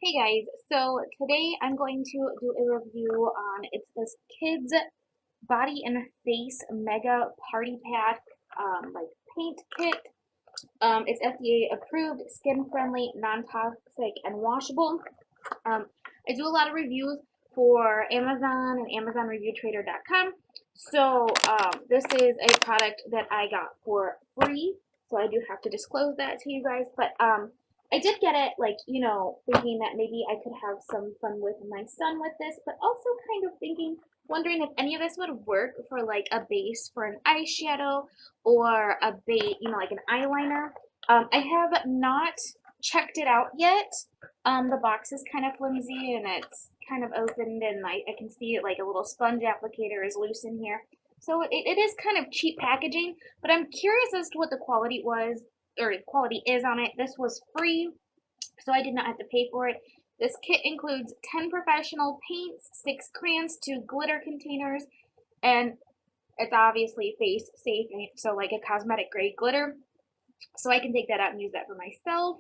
Hey guys, so today I'm going to do a review on this kids body and face mega party pack like paint kit. It's FDA approved, skin friendly, non-toxic, and washable. I do a lot of reviews for Amazon and AmazonReviewTrader.com. So this is a product that I got for free. So I do have to disclose that to you guys. But I did get it, like, thinking that maybe I could have some fun with my son with this, but also kind of wondering if any of this would work for like a base for an eyeshadow or a base, like an eyeliner. I have not checked it out yet. The box is kind of flimsy and it's kind of opened, and I can see it like a little sponge applicator is loose in here. So it is kind of cheap packaging, but I'm curious as to what the quality was or quality is on it. This was free, so I did not have to pay for it. This kit includes 10 professional paints, 6 crayons, 2 glitter containers, and it's obviously face safe, so like a cosmetic grade glitter. So I can take that out and use that for myself,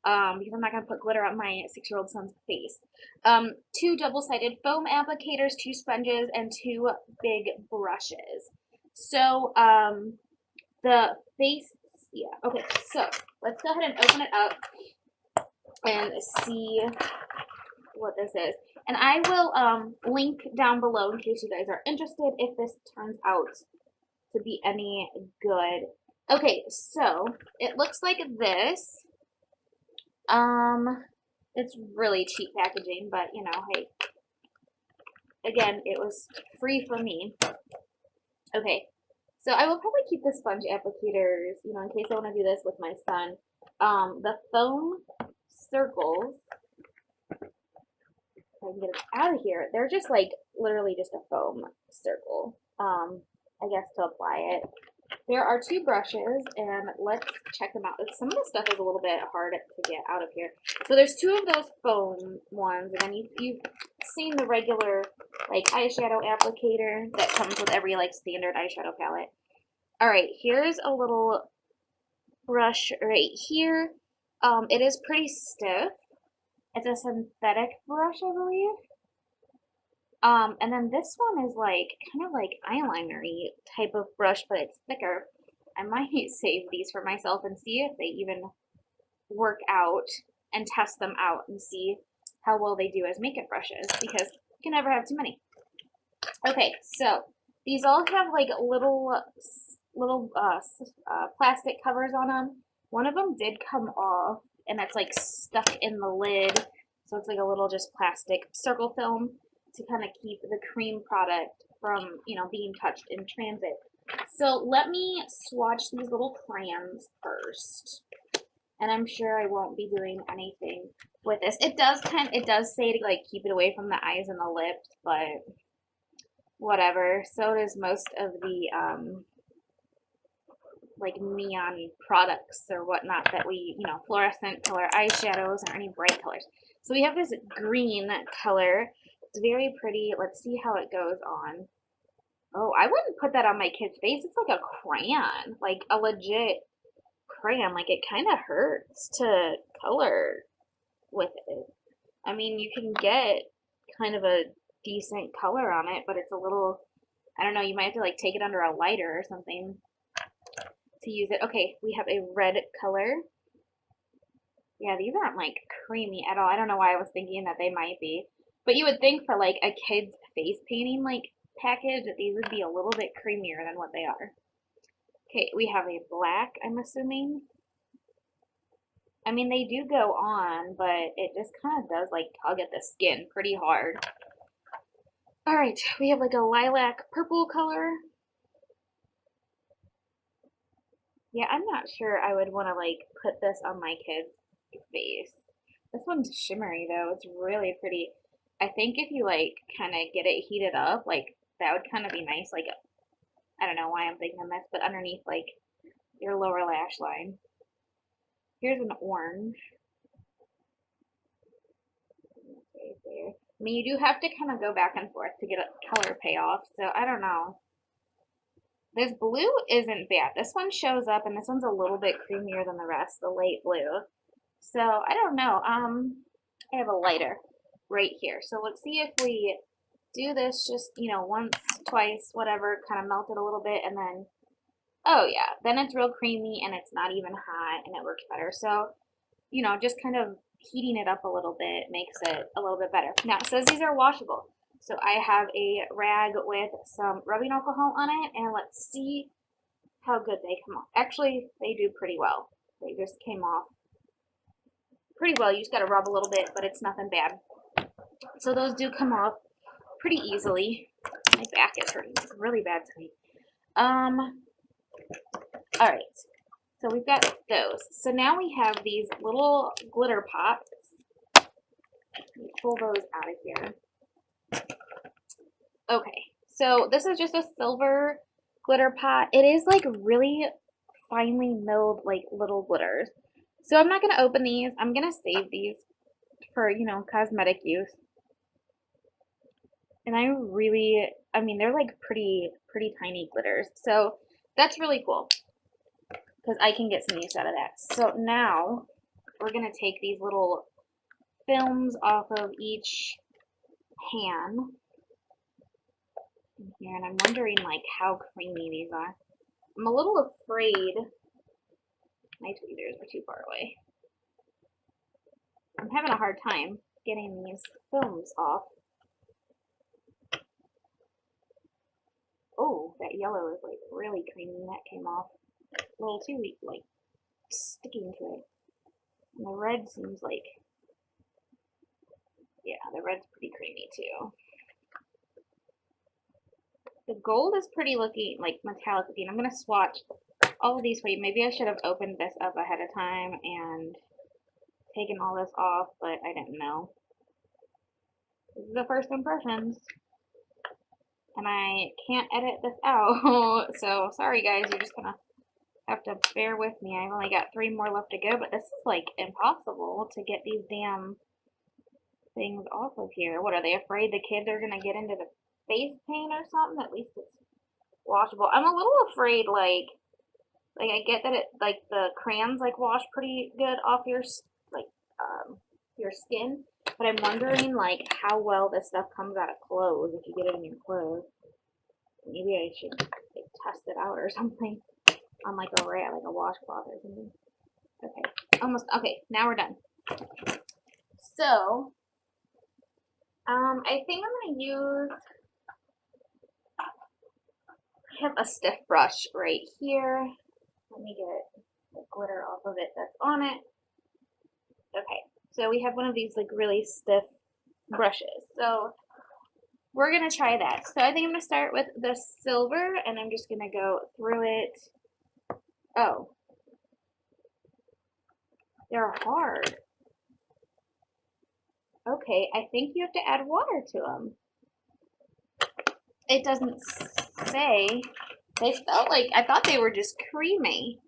because I'm not going to put glitter on my 6-year-old son's face. 2 double-sided foam applicators, 2 sponges, and 2 big brushes. So the face, yeah, okay, so let's go ahead and open it up and see what this is. And I will link down below in case you guys are interested if this turns out to be any good. Okay, so it looks like this. It's really cheap packaging, but hey, again, it was free for me. Okay, so I will probably keep the sponge applicators, in case I want to do this with my son. The foam circles, if I can get it out of here, they're just like literally just a foam circle. I guess to apply it. There are 2 brushes, and let's check them out. Some of the stuff is a little bit hard to get out of here. So there's 2 of those foam ones, and then you've seen the regular like eyeshadow applicator that comes with every like standard eyeshadow palette. All right, here's a little brush right here. It is pretty stiff. It's a synthetic brush, I believe. And then this one is like kind of like eyeliner-y type of brush, but it's thicker. I might save these for myself and see if they even work out and test them out and see how well they do as makeup brushes, because you can never have too many. Okay, so these all have like little plastic covers on them. One of them did come off, and it's like stuck in the lid, so it's like a little just plastic circle film to kind of keep the cream product from, being touched in transit. So let me swatch these little crayons first. And I'm sure I won't be doing anything with this. It does say to like keep it away from the eyes and the lips, but whatever. So does most of the like neon products or whatnot that we, fluorescent color eyeshadows or any bright colors. So we have this green color. It's very pretty. Let's see how it goes on. Oh, I wouldn't put that on my kid's face. It's like a crayon, like a legit crayon. Like it kind of hurts to color with it. I mean, you can get kind of a decent color on it, but it's a little, I don't know, you might have to like take it under a lighter or something to use it. Okay, we have a red color. Yeah, these aren't like creamy at all. I don't know why I was thinking that they might be. But you would think for like a kid's face painting like package that these would be a little bit creamier than what they are. Okay, we have a black, I'm assuming. I mean, they do go on, but it just kind of does like tug at the skin pretty hard. All right, we have like a lilac purple color. Yeah, I'm not sure I would want to like put this on my kid's face. This one's shimmery though. It's really pretty. I think if you like kind of get it heated up, like that would kind of be nice. Like, I don't know why I'm thinking this, but underneath like your lower lash line. Here's an orange. Right there. I mean, you do have to kind of go back and forth to get a color payoff, so I don't know. This blue isn't bad. This one shows up, and this one's a little bit creamier than the rest, the light blue. So I don't know. I have a lighter right here. So let's see if we do this just, you know, once, twice, whatever, kind of melt it a little bit, and then, oh yeah, then it's real creamy and it's not even hot and it works better. So, you know, just kind of heating it up a little bit makes it a little bit better. Now, it says these are washable. So I have a rag with some rubbing alcohol on it, and let's see how good they come off. Actually, they do pretty well. They just came off pretty well. You just got to rub a little bit, but it's nothing bad. So those do come off pretty easily. My back is hurting really bad tonight. All right. So we've got those. So now we have these little glitter pops. Let me pull those out of here. Okay. So this is just a silver glitter pot. It is like really finely milled like little glitters. So I'm not going to open these. I'm going to save these for, you know, cosmetic use. And I mean, they're like pretty tiny glitters. So that's really cool because I can get some use out of that. So now we're going to take these little films off of each pan here, and I'm wondering like how creamy these are. I'm a little afraid my tweezers are too far away. I'm having a hard time getting these films off. Oh, that yellow is like really creamy. That came off a little too like sticking to it. And the red seems like, yeah, the red's pretty creamy too. The gold is pretty looking, like metallic looking. I'm going to swatch all of these for you. Maybe I should have opened this up ahead of time and taken all this off, but I didn't know. This is the first impressions. And I can't edit this out. So sorry guys, you're just going to have to bear with me. I've only got 3 more left to go, but this is like impossible to get these damn things off of here. What, are they afraid the kids are going to get into the face paint or something? At least it's washable. I'm a little afraid, like I get that it, like the crayons like wash pretty good off your your skin, but I'm wondering like how well this stuff comes out of clothes if you get it in your clothes. Maybe I should like test it out or something on like a washcloth or something. Okay, almost. Okay, now we're done. So I think I'm gonna use. I have a stiff brush right here. Let me get the glitter off of it that's on it. Okay, so we have one of these like really stiff brushes. So we're gonna try that. So I think I'm gonna start with the silver, and I'm just gonna go through it. Oh, they're hard. Okay, I think you have to add water to them. It doesn't say. They felt like, I thought they were just creamy.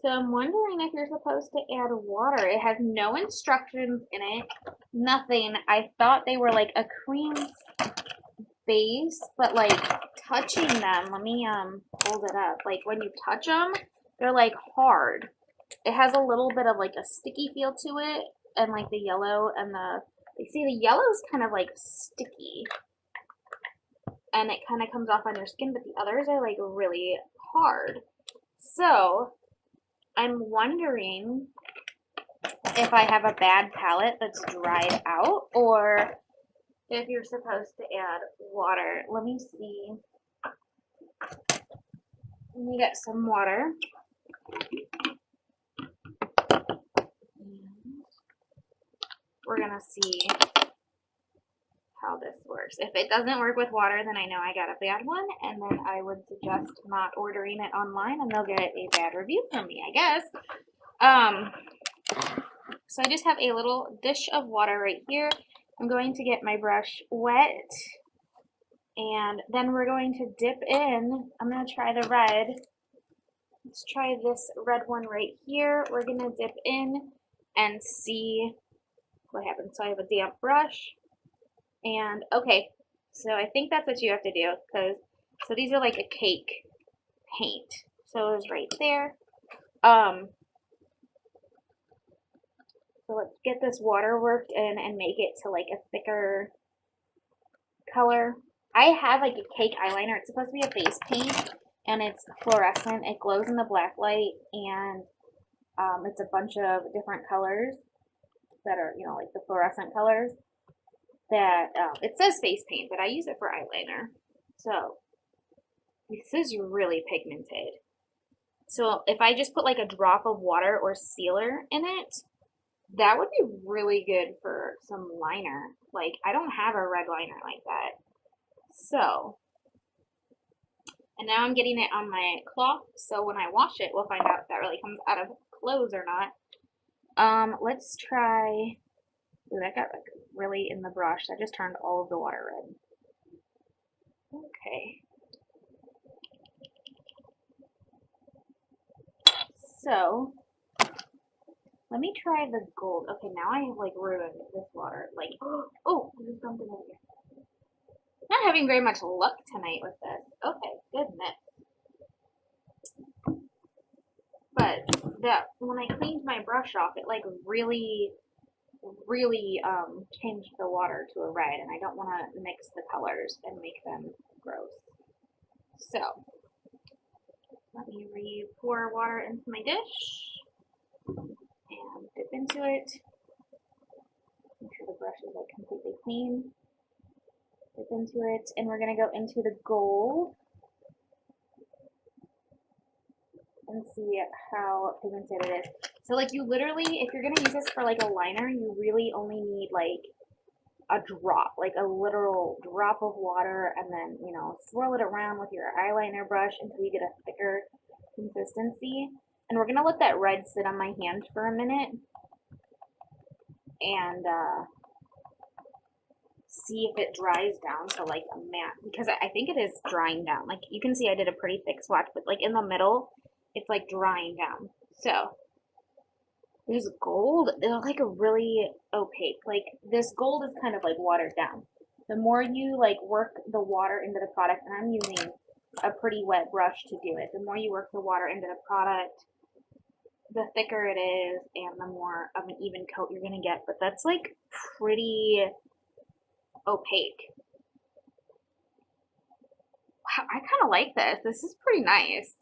So I'm wondering if you're supposed to add water. It has no instructions in it. Nothing. I thought they were like a cream base, but like touching them, let me hold it up. Like when you touch them, they're like hard. It has a little bit of like a sticky feel to it, and like the yellow and you see the yellow's kind of like sticky. And it kind of comes off on your skin, but the others are like really hard. So I'm wondering if I have a bad palette that's dried out, or if you're supposed to add water. Let me see. Let me get some water. We're gonna see how this works. If it doesn't work with water, then I know I got a bad one, and then I would suggest not ordering it online, and they'll get a bad review from me, I guess. So I just have a little dish of water right here. I'm going to get my brush wet, and then we're going to dip in. I'm going to try the red. Let's try this red one right here. We're going to dip in and see what happens. So I have a damp brush. And okay, so I think that's what you have to do, because so these are like a cake paint. So it was right there. So let's get this water worked in and make it to like a thicker color. I have like a cake eyeliner. It's supposed to be a face paint and it's fluorescent. It glows in the black light and it's a bunch of different colors that are, you know, like the fluorescent colors that it says face paint, but I use it for eyeliner. So this is really pigmented. So if I just put like a drop of water or sealer in it, that would be really good for some liner. Like I don't have a red liner like that. So, and now I'm getting it on my cloth, so when I wash it, we'll find out if that really comes out of clothes or not. Let's try, ooh, that got like really in the brush. That just turned all of the water red. Okay. So, let me try the gold. Okay, now I like ruined this water. Like, oh, there's something over here. Not having very much luck tonight with this. Okay, goodness. But that when I cleaned my brush off, it like really changed the water to a red, and I don't want to mix the colors and make them gross. So let me pour water into my dish and dip into it. Make sure the brush is like completely clean. Dip into it, and we're gonna go into the gold and see how pigmented it is. So like you literally, if you're gonna use this for like a liner, you really only need like a drop, like a literal drop of water, and then, you know, swirl it around with your eyeliner brush until you get a thicker consistency. And we're gonna let that red sit on my hand for a minute and see if it dries down to like a matte, because I think it is drying down. Like you can see I did a pretty thick swatch, but like in the middle, it's like drying down. So this gold is like a really opaque. Like this gold is kind of like watered down. The more you like work the water into the product, and I'm using a pretty wet brush to do it, the more you work the water into the product, the thicker it is and the more of an even coat you're gonna get. But that's like pretty opaque. Wow, I kind of like this. This is pretty nice.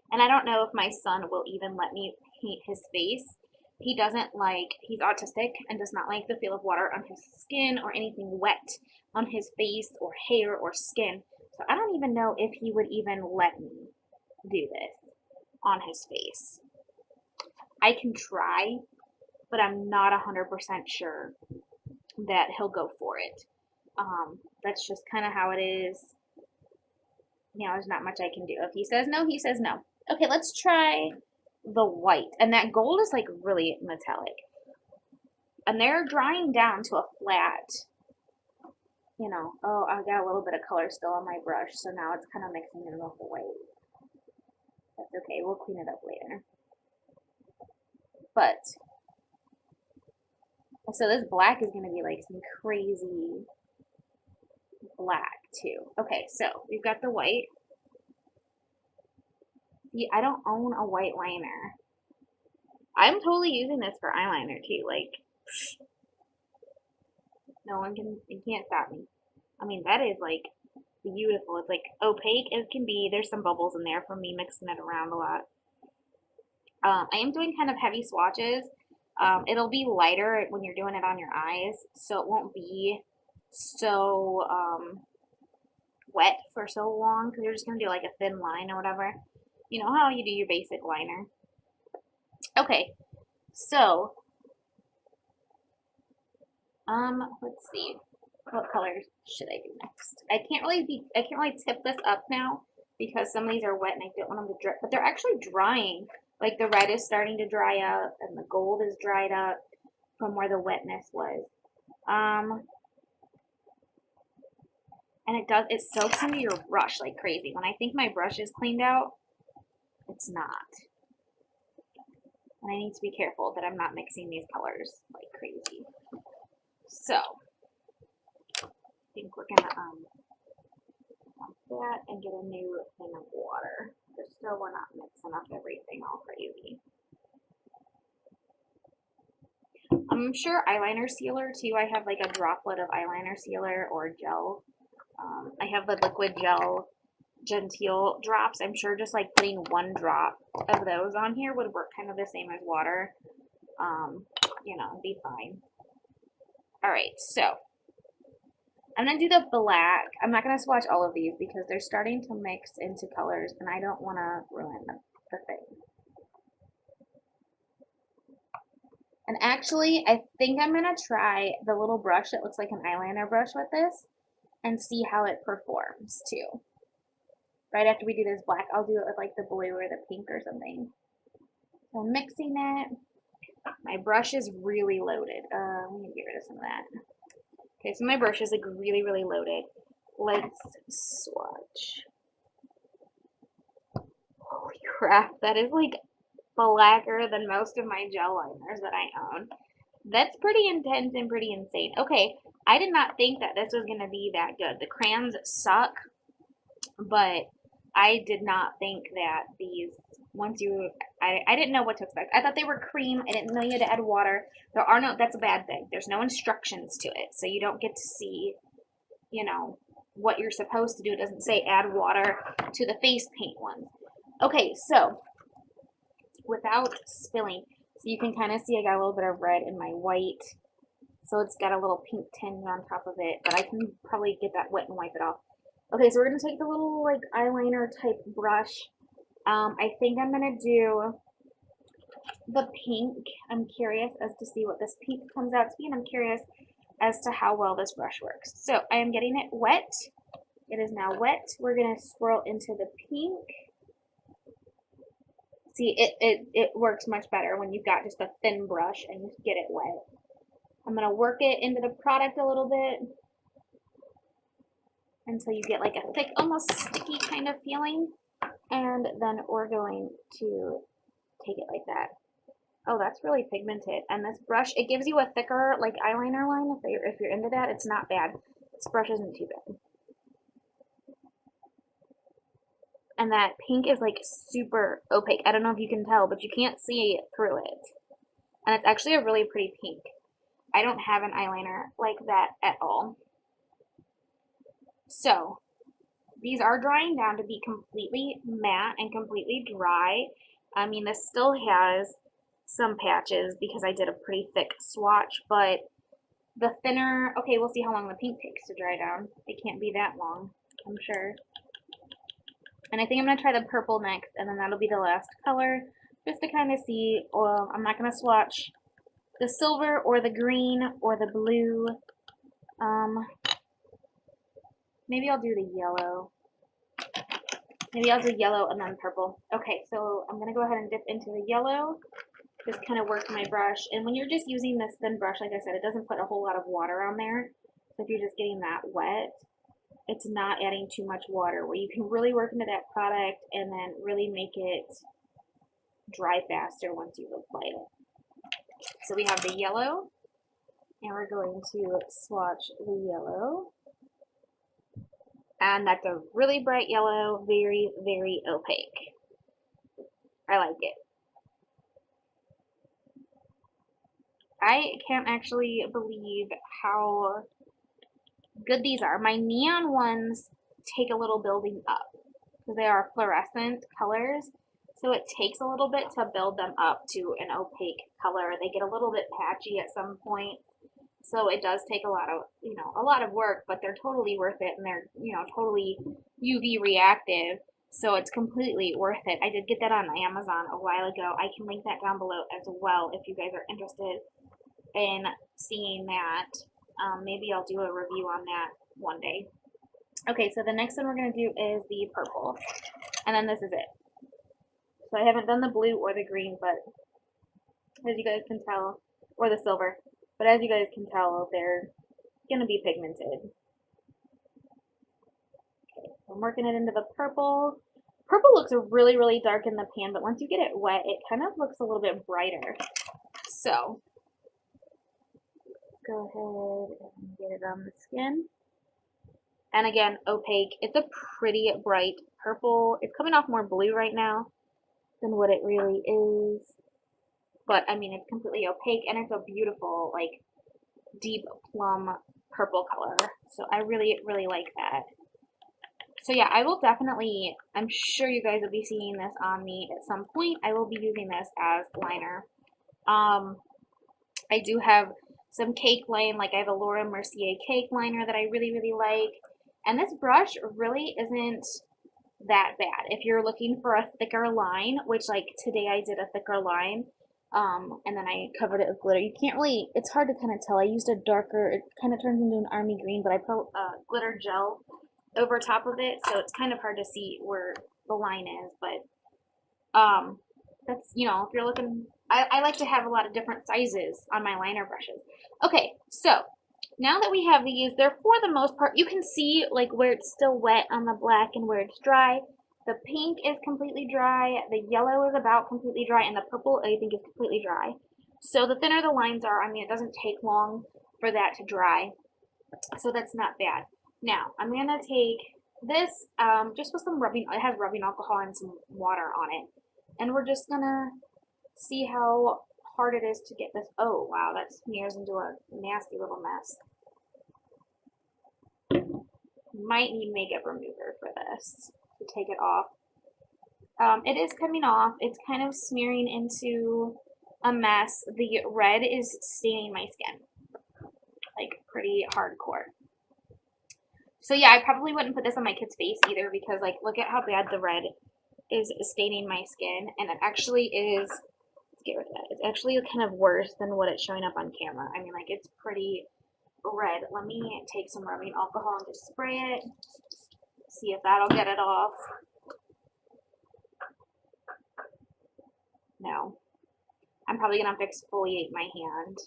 And I don't know if my son will even let me paint his face. He doesn't like, he's autistic and does not like the feel of water on his skin or anything wet on his face or hair or skin. So I don't even know if he would even let me do this on his face. I can try, but I'm not 100% sure that he'll go for it. That's just kind of how it is. You know, there's not much I can do. If he says no, he says no. Okay, let's try the white. And that gold is like really metallic. And they're drying down to a flat, you know. Oh, I got a little bit of color still on my brush, so now it's kind of mixing in with the white. That's okay, we'll clean it up later. But, so this black is going to be like some crazy black too. Okay, so we've got the white. See, I don't own a white liner. I'm totally using this for eyeliner too. Like, no one can, you can't stop me. I mean, that is like beautiful. It's like opaque as can be. There's some bubbles in there from me mixing it around a lot. I am doing kind of heavy swatches. It'll be lighter when you're doing it on your eyes, so it won't be so wet for so long, because you're just going to do like a thin line or whatever. You know how you do your basic liner. Okay, so, let's see. What colors should I do next? I can't really tip this up now because some of these are wet and I don't want them to drip, but they're actually drying. Like the red is starting to dry up and the gold is dried up from where the wetness was. And it soaks into your brush like crazy. When I think my brush is cleaned out, it's not. And I need to be careful that I'm not mixing these colors like crazy. So, I think we're gonna dump that and get a new thing of water. Just So we're not mixing up everything all crazy. I'm sure eyeliner sealer too. I have like a droplet of eyeliner sealer or gel. I have the liquid gel Genteel drops. I'm sure just like putting one drop of those on here would work kind of the same as water. You know, be fine. Alright, so I'm going to do the black. I'm not going to swatch all of these because they're starting to mix into colors and I don't want to ruin the thing. And actually, I think I'm going to try the little brush that looks like an eyeliner brush with this and see how it performs too. Right after we do this black, I'll do it with like the blue or the pink or something. So I'm mixing it. My brush is really loaded. Let me get rid of some of that. Okay, so my brush is like really, really loaded. Let's swatch. Holy crap, that is like blacker than most of my gel liners that I own. That's pretty intense and pretty insane. Okay, I did not think that this was going to be that good. The crayons suck, but I did not think that these, I didn't know what to expect. I thought they were cream. I didn't know you had to add water. There are no, that's a bad thing. There's no instructions to it, so you don't get to see, you know, what you're supposed to do. It doesn't say add water to the face paint ones. Okay, so without spilling, so you can kind of see I got a little bit of red in my white, so it's got a little pink tinge on top of it, but I can probably get that wet and wipe it off. Okay, so we're going to take the little like eyeliner type brush. I think I'm going to do the pink. I'm curious as to see what this pink comes out to be, and I'm curious as to how well this brush works. So I am getting it wet. It is now wet. We're going to swirl into the pink. See, it works much better when you've got just a thin brush and you get it wet. I'm going to work it into the product a little bit until you get like a thick, almost sticky kind of feeling. And then we're going to take it like that. Oh, that's really pigmented. And this brush, it gives you a thicker like eyeliner line. If you're into that, it's not bad. This brush isn't too bad. And that pink is like super opaque. I don't know if you can tell, but you can't see through it. And it's actually a really pretty pink. I don't have an eyeliner like that at all. So these are drying down to be completely matte and completely dry. I mean, this still has some patches because I did a pretty thick swatch, but the thinner, okay, we'll see how long the pink takes to dry down. It can't be that long, I'm sure. And I think I'm going to try the purple next, and then that'll be the last color, just to kind of see. Well, I'm not going to swatch the silver or the green or the blue. Maybe I'll do the yellow. Maybe I'll do yellow and then purple. Okay, so I'm going to go ahead and dip into the yellow. Just kind of work my brush. And when you're just using this thin brush, like I said, it doesn't put a whole lot of water on there. So if you're just getting that wet, it's not adding too much water, where you can really work into that product and then really make it dry faster once you've applied it. So we have the yellow, and we're going to swatch the yellow. And that's a really bright yellow, very, very opaque. I like it. I can't actually believe how good these are. My neon ones take a little building up because they are fluorescent colors. So it takes a little bit to build them up to an opaque color. They get a little bit patchy at some point. So it does take a lot of work, but they're totally worth it, and they're, totally UV reactive. So it's completely worth it. I did get that on Amazon a while ago. I can link that down below as well if you guys are interested in seeing that. Maybe I'll do a review on that one day. Okay, so the next one we're going to do is the purple. And then this is it. So I haven't done the blue or the green, but as you guys can tell, or the silver. But as you guys can tell, they're going to be pigmented. Okay, so I'm working it into the purple. Purple looks really, really dark in the pan, but once you get it wet, it kind of looks a little bit brighter. So go ahead and get it on the skin. And again, opaque. It's a pretty bright purple. It's coming off more blue right now than what it really is. But, I mean, it's completely opaque, and it's a beautiful, like, deep plum purple color. So I really, really like that. So yeah, I will definitely, I'm sure you guys will be seeing this on me at some point. I will be using this as liner. I do have some cake line, like I have a Laura Mercier cake liner that I really, really like. And this brush really isn't that bad. If you're looking for a thicker line, which like today I did a thicker line, and then I covered it with glitter. You can't really, it's hard to kind of tell. I used a darker, it kind of turns into an army green, but I put glitter gel over top of it, so it's kind of hard to see where the line is, but that's, you know, if you're looking, I like to have a lot of different sizes on my liner brushes. Okay, so now that we have these, they're for the most part, you can see like where it's still wet on the black and where it's dry. The pink is completely dry, the yellow is about completely dry, and the purple I think is completely dry. So the thinner the lines are, I mean, it doesn't take long for that to dry, so that's not bad. Now, I'm going to take this, just with some rubbing, it has rubbing alcohol and some water on it, and we're just going to see how hard it is to get this. Oh, wow, that smears into a nasty little mess. Might need makeup remover for this to take it off. It is coming off. It's kind of smearing into a mess. The red is staining my skin, like pretty hardcore. So yeah, I probably wouldn't put this on my kid's face either because like look at how bad the red is staining my skin, and it actually is, let's get rid of that. It's actually kind of worse than what it's showing up on camera. I mean, like it's pretty red. Let me take some rubbing alcohol and just spray it. See if that'll get it off. No. I'm probably gonna have to exfoliate my hand,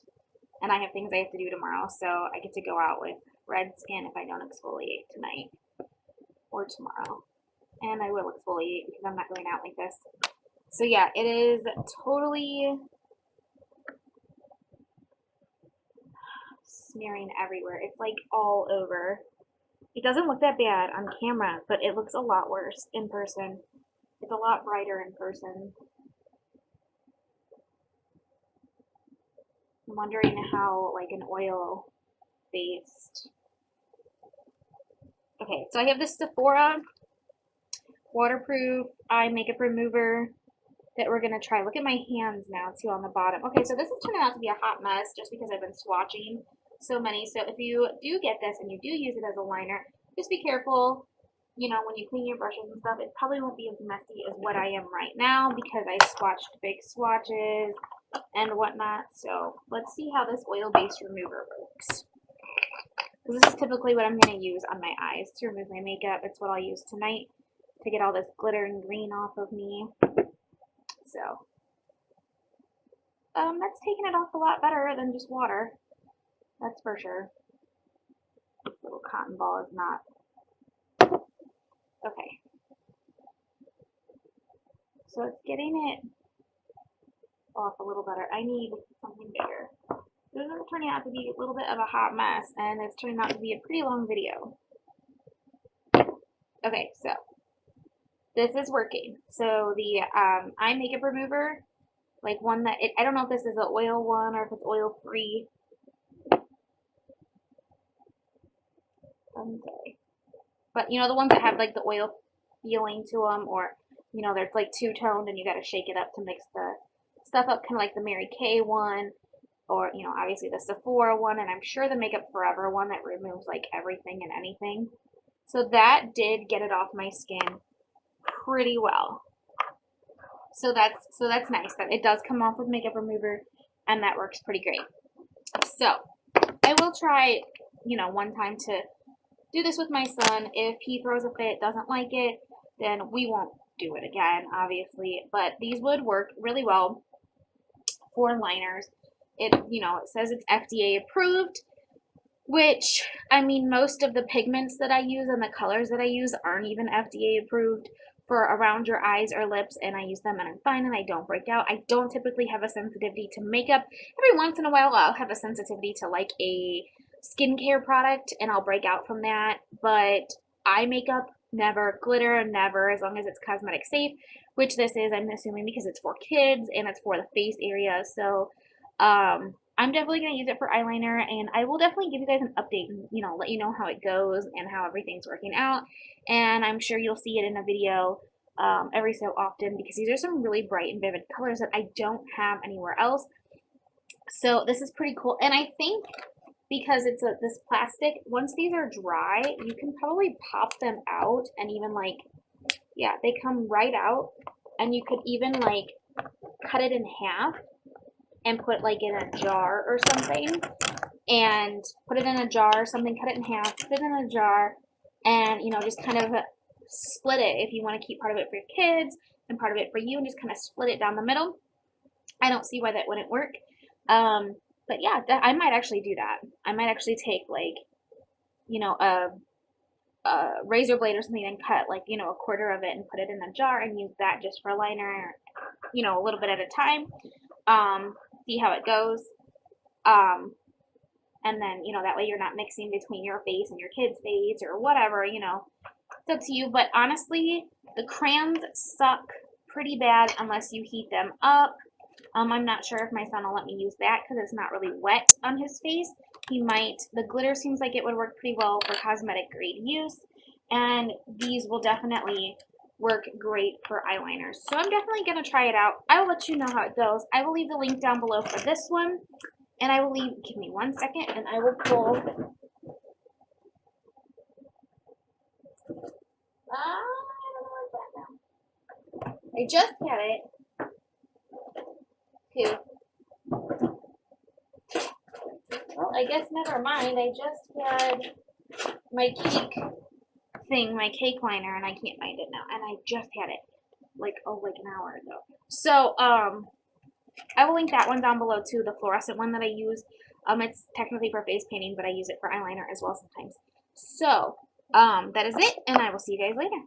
and I have things I have to do tomorrow, so I get to go out with red skin if I don't exfoliate tonight or tomorrow. And I will exfoliate because I'm not going out like this. So yeah, it is totally smearing everywhere. It's like all over. It doesn't look that bad on camera, but it looks a lot worse in person. It's a lot brighter in person. I'm wondering how like an oil based. Okay, so I have this Sephora waterproof eye makeup remover that we're going to try. Look at my hands now too on the bottom. Okay, so this is turning out to be a hot mess just because I've been swatching so many. So if you do get this and you do use it as a liner, just be careful. You know, when you clean your brushes and stuff, it probably won't be as messy as what I am right now because I swatched big swatches and whatnot. So let's see how this oil-based remover works. This is typically what I'm going to use on my eyes to remove my makeup. It's what I'll use tonight to get all this glitter and green off of me. So that's taking it off a lot better than just water. That's for sure. This little cotton ball is not. Okay. So it's getting it off a little better. I need something bigger. This is turning out to be a little bit of a hot mess, and it's turning out to be a pretty long video. Okay, so this is working. So the eye makeup remover, like one that, I don't know if this is an oil one or if it's oil free. Okay. But you know, the ones that have like the oil feeling to them, or you know, they're like two-toned and you got to shake it up to mix the stuff up, kind of like the Mary Kay one, or you know, obviously the Sephora one, and I'm sure the Makeup Forever one that removes like everything and anything. So that did get it off my skin pretty well. So that's nice that it does come off with makeup remover, and that works pretty great. So I will try, you know, one time to do this with my son. If he throws a fit, doesn't like it, then we won't do it again, obviously. But these would work really well for liners. It, you know, it says it's FDA approved, which, I mean, most of the pigments that I use and the colors that I use aren't even FDA approved for around your eyes or lips, and I use them and I'm fine and I don't break out. I don't typically have a sensitivity to makeup. Every once in a while I'll have a sensitivity to like a skincare product and I'll break out from that, but eye makeup, Never. Glitter, never, as long as it's cosmetic safe, which this is, I'm assuming, because it's for kids and it's for the face area. So, I'm definitely going to use it for eyeliner, and I will definitely give you guys an update and, you know, let you know how it goes and how everything's working out. And I'm sure you'll see it in a video every so often, because these are some really bright and vivid colors that I don't have anywhere else. So this is pretty cool. And I think because it's this plastic, once these are dry, you can probably pop them out and even like, yeah, they come right out, and you could even like cut it in half and put like in a jar or something, and put it in a jar or something, cut it in half, put it in a jar, and you know, just kind of split it if you want to keep part of it for your kids and part of it for you, and just kind of split it down the middle. I don't see why that wouldn't work. But yeah, I might actually do that. I might actually take like, you know, a razor blade or something and cut like, you know, a quarter of it and put it in a jar and use that just for liner, you know, a little bit at a time. See how it goes. And then, you know, that way you're not mixing between your face and your kid's face or whatever, you know. It's up to you. But honestly, the crayons suck pretty bad unless you heat them up. I'm not sure if my son will let me use that because it's not really wet on his face. He might. The glitter seems like it would work pretty well for cosmetic grade use. And these will definitely work great for eyeliners. So I'm definitely going to try it out. I will let you know how it goes. I will leave the link down below for this one. And I will leave, give me 1 second, and I will pull. I just had it. Two. Well, I guess never mind. I just had my cake thing, my cake liner, and I can't find it now. And I just had it like an hour ago. So I will link that one down below too, the fluorescent one that I use. It's technically for face painting, but I use it for eyeliner as well sometimes. So that is it, and I will see you guys later.